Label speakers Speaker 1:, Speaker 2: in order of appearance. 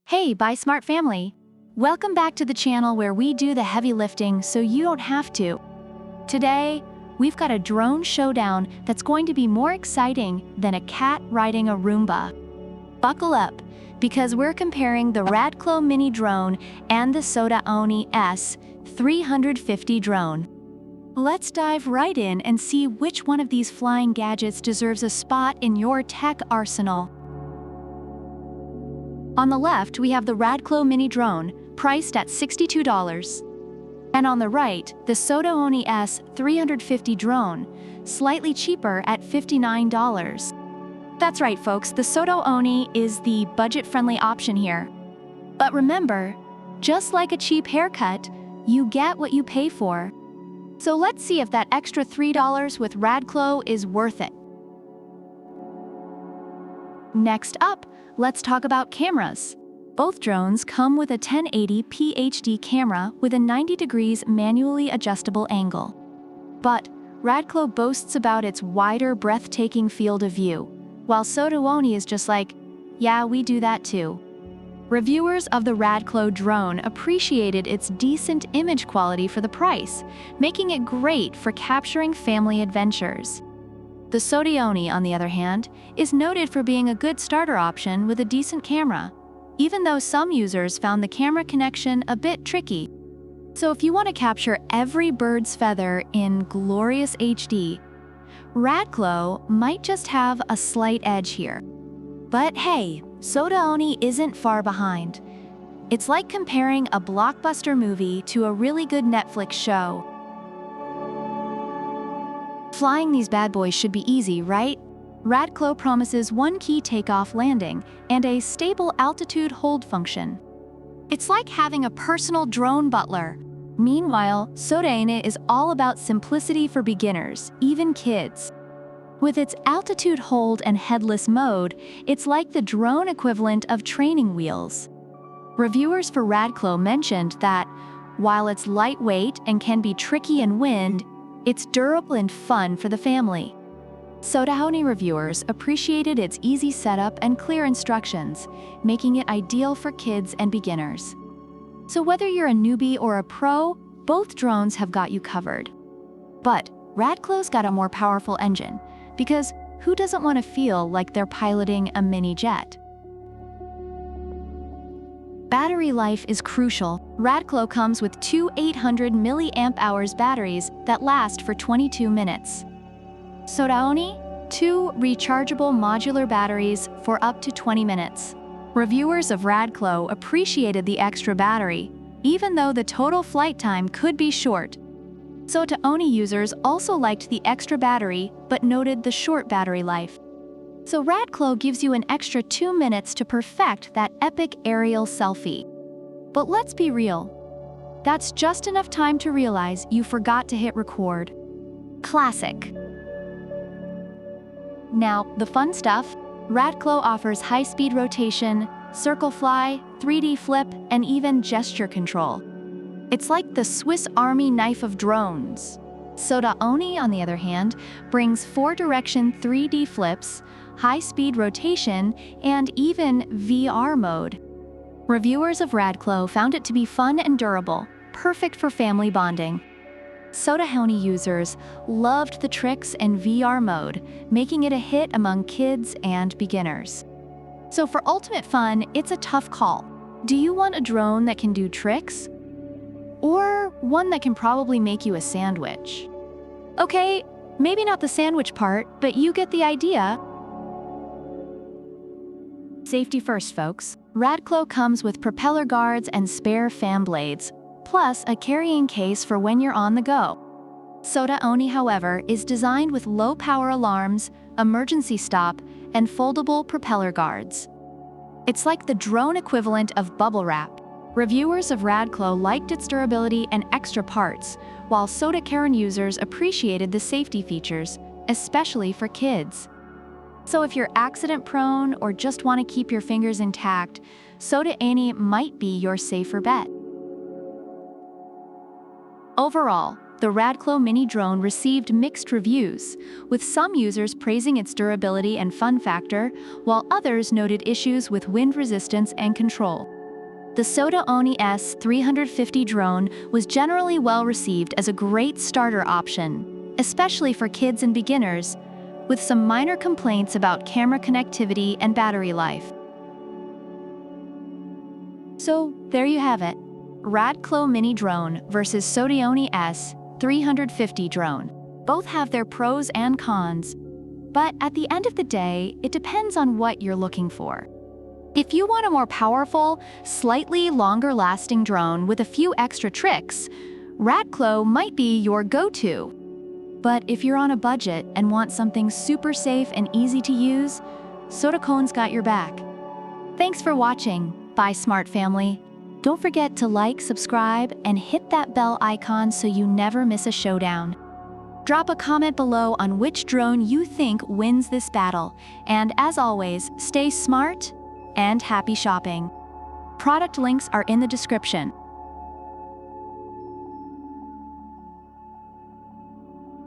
Speaker 1: Hey, Buy Smart family! Welcome back to the channel where we do the heavy lifting so you don't have to. Today, we've got a drone showdown that's going to be more exciting than a cat riding a Roomba. Buckle up, because we're comparing the RADCLO Mini Drone and the SOTAONE S350 Drone. Let's dive right in and see which one of these flying gadgets deserves a spot in your tech arsenal. On the left, we have the RADCLO Mini Drone, priced at $62. And on the right, the SOTAONE S350 Drone, slightly cheaper at $59. That's right, folks, the SOTAONE is the budget-friendly option here. But remember, just like a cheap haircut, you get what you pay for. So let's see if that extra $3 with RADCLO is worth it. Next up, let's talk about cameras. Both drones come with a 1080p HD camera with a 90 degrees manually adjustable angle. But RADCLO boasts about its wider, breathtaking field of view, while SOTAONE is just like, yeah, we do that too. Reviewers of the RADCLO drone appreciated its decent image quality for the price, making it great for capturing family adventures. The SOTAONE, on the other hand, is noted for being a good starter option with a decent camera, even though some users found the camera connection a bit tricky. So if you want to capture every bird's feather in glorious HD, RADCLO might just have a slight edge here. But hey, SOTAONE isn't far behind. It's like comparing a blockbuster movie to a really good Netflix show. Flying these bad boys should be easy, right? RADCLO promises one key takeoff landing and a stable altitude hold function. It's like having a personal drone butler. Meanwhile, SOTAONE is all about simplicity for beginners, even kids. With its altitude hold and headless mode, it's like the drone equivalent of training wheels. Reviewers for RADCLO mentioned that, while it's lightweight and can be tricky in wind, it's durable and fun for the family. SOTAONE reviewers appreciated its easy setup and clear instructions, making it ideal for kids and beginners. So whether you're a newbie or a pro, both drones have got you covered. But RADCLO's got a more powerful engine, because who doesn't want to feel like they're piloting a mini jet? Battery life is crucial. RADCLO comes with two 800 mAh batteries that last for 22 minutes. SOTAONE, two rechargeable modular batteries for up to 20 minutes. Reviewers of RADCLO appreciated the extra battery, even though the total flight time could be short. SOTAONE users also liked the extra battery, but noted the short battery life. So RADCLO gives you an extra 2 minutes to perfect that epic aerial selfie. But let's be real. That's just enough time to realize you forgot to hit record. Classic. Now, the fun stuff. RADCLO offers high-speed rotation, circle fly, 3D flip, and even gesture control. It's like the Swiss Army knife of drones. SOTAONE, on the other hand, brings 4-direction 3D flips, high-speed rotation, and even VR mode. Reviewers of RADCLO found it to be fun and durable, perfect for family bonding. SOTAONE users loved the tricks and VR mode, making it a hit among kids and beginners. So for ultimate fun, it's a tough call. Do you want a drone that can do tricks? Or one that can probably make you a sandwich? Okay, maybe not the sandwich part, but you get the idea. Safety first, folks. RADCLO comes with propeller guards and spare fan blades, plus a carrying case for when you're on the go. SOTAONE, however, is designed with low-power alarms, emergency stop, and foldable propeller guards. It's like the drone equivalent of bubble wrap. Reviewers of RADCLO liked its durability and extra parts, while SOTAONE users appreciated the safety features, especially for kids. So if you're accident-prone or just want to keep your fingers intact, SOTAONE might be your safer bet. Overall, the RADCLO Mini Drone received mixed reviews, with some users praising its durability and fun factor, while others noted issues with wind resistance and control. the SOTAONE S350 drone was generally well received as a great starter option, especially for kids and beginners, with some minor complaints about camera connectivity and battery life. So, there you have it. RADCLO Mini Drone versus SOTAONE S350 Drone. Both have their pros and cons, but at the end of the day, it depends on what you're looking for. If you want a more powerful, slightly longer-lasting drone with a few extra tricks, RADCLO might be your go-to. But if you're on a budget and want something super safe and easy to use, SOTAONE's got your back. Thanks for watching. Bye, smart family. Don't forget to like, subscribe, and hit that bell icon so you never miss a showdown. Drop a comment below on which drone you think wins this battle. And as always, stay smart and happy shopping. Product links are in the description.